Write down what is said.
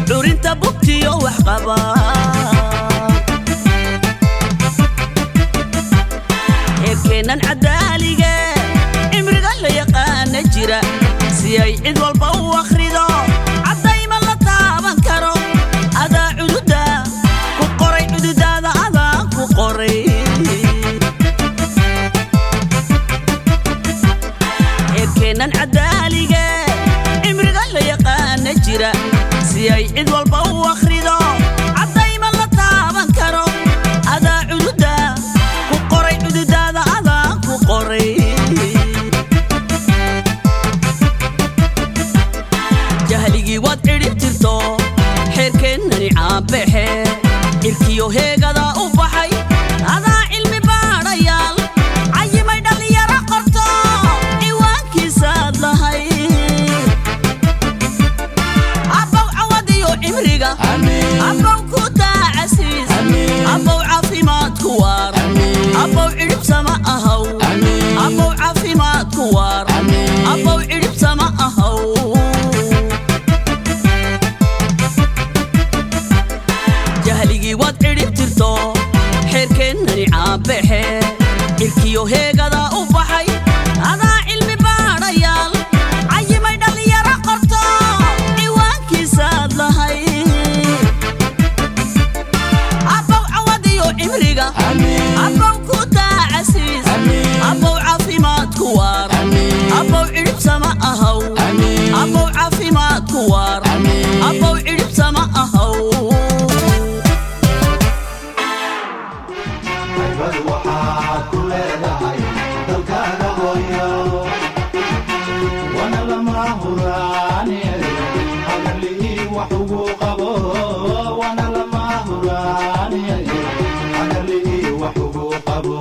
Durinta buktiyo wax qabad heerkeennan cadaaliga imriga la yaqaan jira si ay cid walba u akhrido cadayma la taaban karo adaa cududa ku qoray cududaada adaa ku qoray heerkeennan cadaaliga imriga la yaqaan jira si ay cid walba u akhrido cadayma la taaban karo adaa cududa ku qoray cududaada adaa ku qoray jahligii waad cidhib tirto xeerkeennani caabexe irkiyo heegada u baxay adaa cilmi baadhayaal cayimay dhallinyaro qorto ciwaankiisaad lahay abbow cawadiyo cimriga abbow ku daa casiis abbow caafimaad ku waar abbow cidhib sama ahaw abbow caafimaad ku waar abbow cidhib sama ahaw jahligii waad cidhib tirto xeerkeennani caabexe irkiyo heegada u baxay adaa cilmi baadhayaal cayimay dhallinyaro qorto ciwaankiisaad lahay abbow cawadiyo cimriga abbow ku daa casiis abbow caafimaad ku waar abbow cidhib sama ahaw abbow caafimaad ku waar abbow cidhib sama ahaw waxaad ku leedahay dalkaaga hooyo wana lama huraane hagarlihii wax ugu qabo wana lama huraane hagarlihii wax ugu qabo